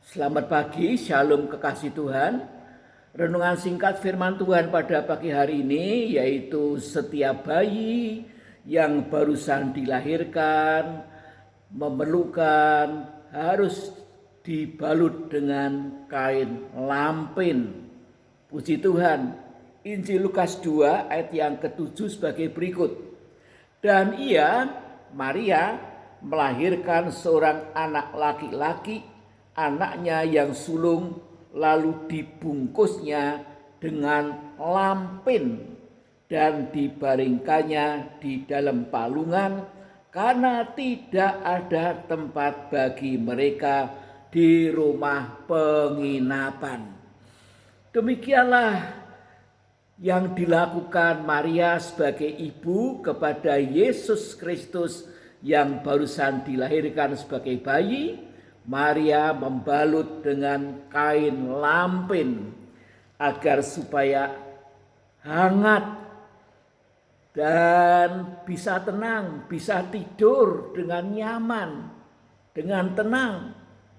Selamat pagi, shalom kekasih Tuhan. Renungan singkat firman Tuhan pada pagi hari ini yaitu setiap bayi yang barusan dilahirkan memerlukan harus dibalut dengan kain lampin. Puji Tuhan. Injil Lukas 2 ayat yang ke-7 sebagai berikut. Dan Maria, melahirkan seorang anak laki-laki, anaknya yang sulung, lalu dibungkusnya dengan lampin dan dibaringkannya di dalam palungan karena tidak ada tempat bagi mereka di rumah penginapan. Demikianlah yang dilakukan Maria sebagai ibu kepada Yesus Kristus yang barusan dilahirkan sebagai bayi. Maria membalut dengan kain lampin agar supaya hangat dan bisa tenang, bisa tidur dengan nyaman, dengan tenang,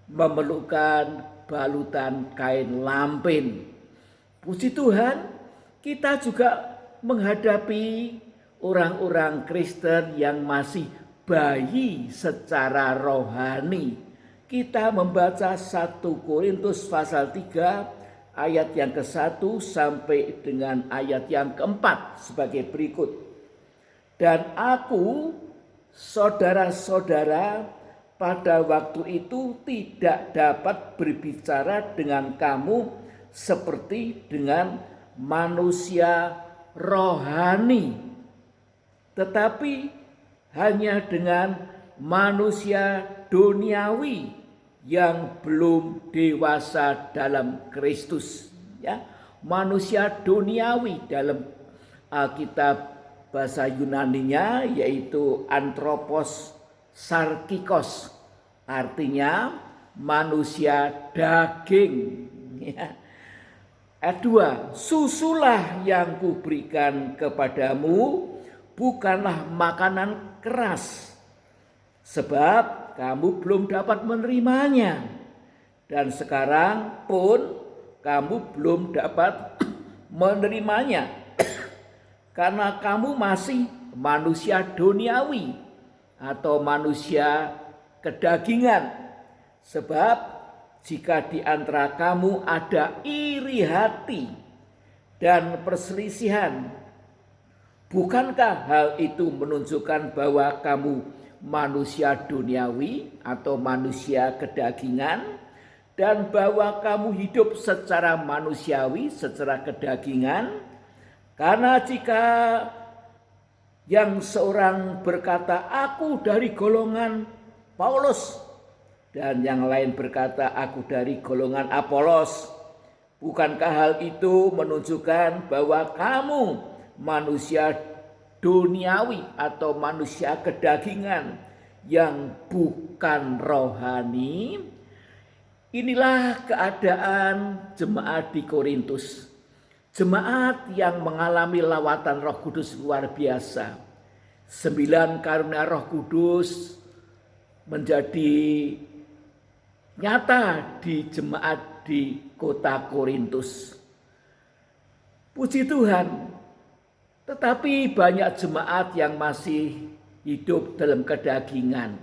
memerlukan balutan kain lampin. Puji Tuhan, kita juga menghadapi orang-orang Kristen yang masih bayi secara rohani. Kita membaca 1 Korintus pasal 3 ayat yang ke-1 sampai dengan ayat yang ke-4 sebagai berikut. Dan aku, saudara-saudara, pada waktu itu tidak dapat berbicara dengan kamu seperti dengan manusia rohani, tetapi hanya dengan manusia duniawi yang belum dewasa dalam Kristus. Ya, manusia duniawi dalam Alkitab bahasa Yunaninya yaitu anthropos sarkikos, artinya manusia daging. Ya. Ayat 2, susulah yang kuberikan kepadamu bukanlah makanan keras, sebab kamu belum dapat menerimanya, dan sekarang pun kamu belum dapat menerimanya karena kamu masih manusia duniawi atau manusia kedagingan. Sebab jika di antara kamu ada iri hati dan perselisihan, bukankah hal itu menunjukkan bahwa kamu manusia duniawi atau manusia kedagingan, dan bahwa kamu hidup secara manusiawi, secara kedagingan? Karena jika yang seorang berkata, aku dari golongan Paulus, dan yang lain berkata, aku dari golongan Apolos, bukankah hal itu menunjukkan bahwa kamu manusia duniawi atau manusia kedagingan yang bukan rohani? Inilah keadaan jemaat di Korintus. Jemaat yang mengalami lawatan Roh Kudus luar biasa. 9 karunia Roh Kudus menjadi nyata di jemaat di kota Korintus. Puji Tuhan. Tetapi banyak jemaat yang masih hidup dalam kedagingan.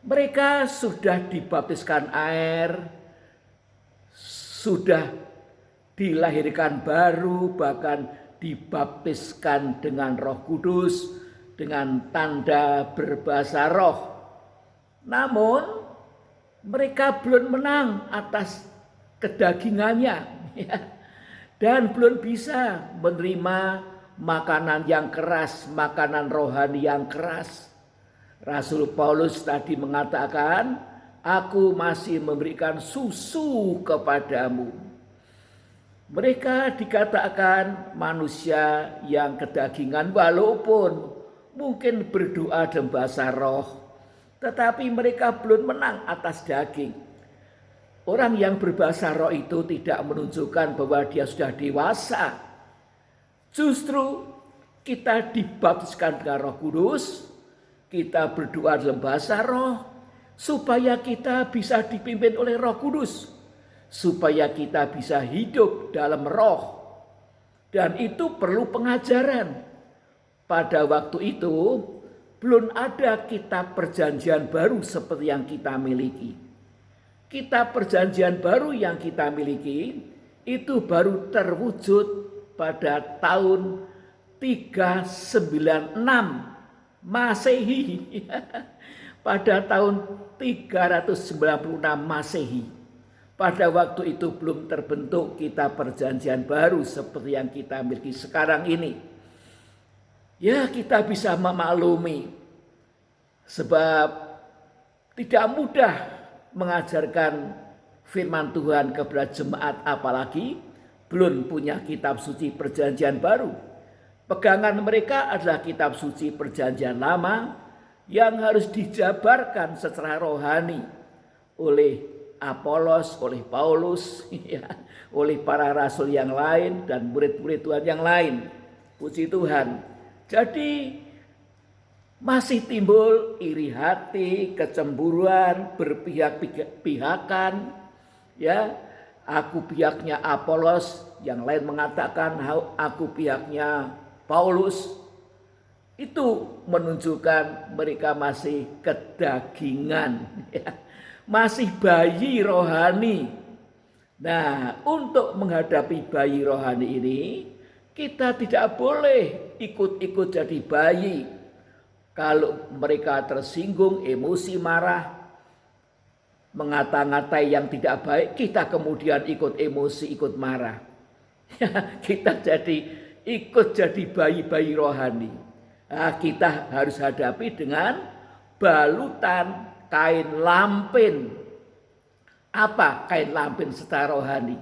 Mereka sudah dibaptiskan air, sudah dilahirkan baru, bahkan dibaptiskan dengan Roh Kudus, dengan tanda berbahasa roh. Namun mereka belum menang atas kedagingannya, dan belum bisa menerima makanan yang keras, makanan rohani yang keras. Rasul Paulus tadi mengatakan, aku masih memberikan susu kepadamu. Mereka dikatakan manusia yang kedagingan walaupun mungkin berdoa dalam bahasa roh, tetapi mereka belum menang atas daging. Orang yang berbahasa roh itu tidak menunjukkan bahwa dia sudah dewasa. Justru kita dibaptiskan dengan Roh Kudus, kita berdoa dalam bahasa roh, supaya kita bisa dipimpin oleh Roh Kudus, supaya kita bisa hidup dalam roh. Dan itu perlu pengajaran. Pada waktu itu belum ada kitab perjanjian baru seperti yang kita miliki. Kitab perjanjian baru yang kita miliki itu baru terwujud pada tahun 396 Masehi. Pada tahun 396 Masehi. Pada waktu itu belum terbentuk kitab perjanjian baru seperti yang kita miliki sekarang ini. Ya, kita bisa memaklumi sebab tidak mudah mengajarkan firman Tuhan kepada jemaat, apalagi belum punya kitab suci perjanjian baru. Pegangan mereka adalah kitab suci perjanjian lama yang harus dijabarkan secara rohani oleh Apolos, oleh Paulus, ya, oleh para rasul yang lain dan murid-murid Tuhan yang lain. Puji Tuhan. Jadi masih timbul iri hati, kecemburuan, berpihak-pihakan, ya. Aku pihaknya Apolos, yang lain mengatakan aku pihaknya Paulus. Itu menunjukkan mereka masih kedagingan, ya. Masih bayi rohani. Nah, untuk menghadapi bayi rohani ini, kita tidak boleh ikut-ikut jadi bayi. Kalau mereka tersinggung, emosi, marah, mengata-ngatai yang tidak baik, kita kemudian ikut emosi, ikut marah. Kita ikut jadi bayi-bayi rohani. Nah, kita harus hadapi dengan balutan kain lampin. Apa kain lampin secara rohani?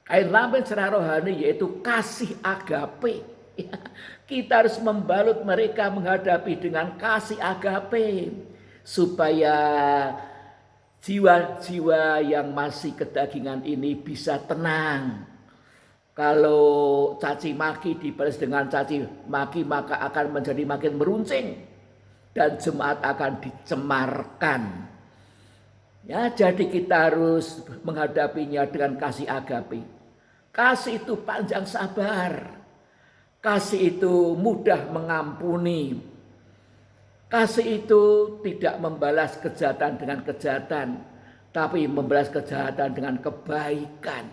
Kain lampin secara rohani yaitu kasih agape. Kita harus membalut mereka menghadapi dengan kasih agape, supaya jiwa-jiwa yang masih kedagingan ini bisa tenang. Kalau caci maki dibalas dengan caci maki, maka akan menjadi makin meruncing dan jemaat akan dicemarkan. Ya, jadi kita harus menghadapinya dengan kasih agape. Kasih itu panjang sabar. Kasih itu mudah mengampuni. Kasih itu tidak membalas kejahatan dengan kejahatan, tapi membalas kejahatan dengan kebaikan.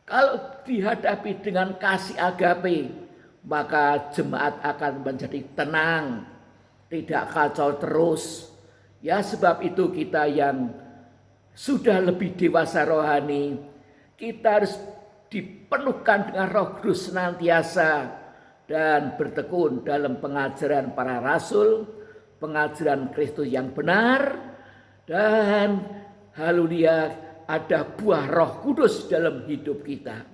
Kalau dihadapi dengan kasih agape, maka jemaat akan menjadi tenang, tidak kacau terus. Ya, sebab itu kita yang sudah lebih dewasa rohani, kita harus dipenuhkan dengan Roh Kudus senantiasa dan bertekun dalam pengajaran para rasul, pengajaran Kristus yang benar, dan haleluya, ada buah Roh Kudus dalam hidup kita.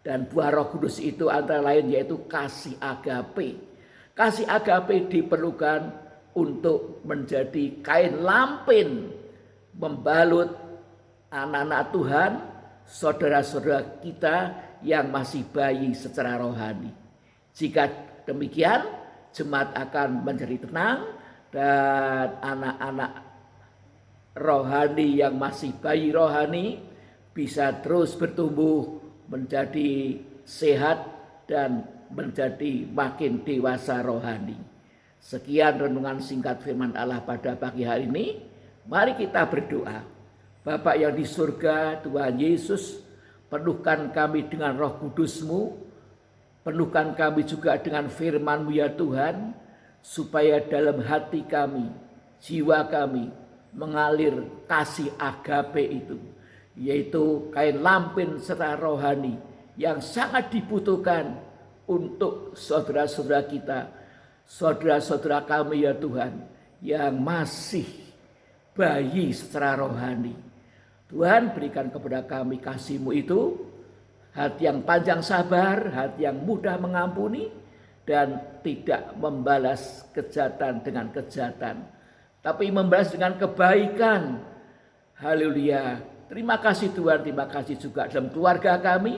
Dan buah Roh Kudus itu antara lain yaitu kasih agape. Kasih agape diperlukan untuk menjadi kain lampin membalut anak-anak Tuhan, saudara-saudara kita yang masih bayi secara rohani. Jika demikian, jemaat akan menjadi tenang dan anak-anak rohani yang masih bayi rohani bisa terus bertumbuh menjadi sehat dan menjadi makin dewasa rohani. Sekian renungan singkat firman Allah pada pagi hari ini. Mari kita berdoa. Bapa yang di surga, Tuhan Yesus, penuhkan kami dengan Roh Kudus-Mu, penuhkan kami juga dengan firman-Mu ya Tuhan, supaya dalam hati kami, jiwa kami mengalir kasih agape itu, yaitu kain lampin secara rohani yang sangat dibutuhkan untuk saudara-saudara kita, saudara-saudara kami ya Tuhan, yang masih bayi secara rohani. Tuhan, berikan kepada kami kasih-Mu itu, hati yang panjang sabar, hati yang mudah mengampuni, dan tidak membalas kejahatan dengan kejahatan, tapi membalas dengan kebaikan. Haleluya. Terima kasih Tuhan, terima kasih juga dalam keluarga kami.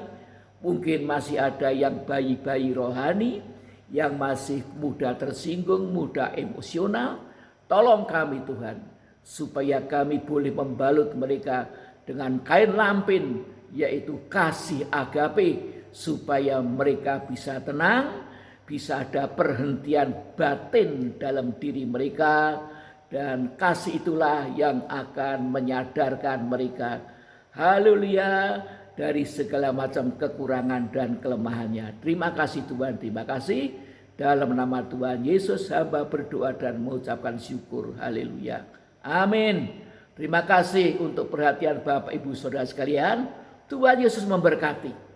Mungkin masih ada yang bayi-bayi rohani, yang masih mudah tersinggung, mudah emosional. Tolong kami Tuhan, supaya kami boleh membalut mereka dengan kain lampin, yaitu kasih agape, supaya mereka bisa tenang, bisa ada perhentian batin dalam diri mereka, dan kasih itulah yang akan menyadarkan mereka, haleluya, dari segala macam kekurangan dan kelemahannya. Terima kasih Tuhan, terima kasih. Dalam nama Tuhan Yesus hamba berdoa dan mengucapkan syukur, haleluya, amin. Terima kasih untuk perhatian Bapak Ibu Saudara sekalian. Tuhan Yesus memberkati.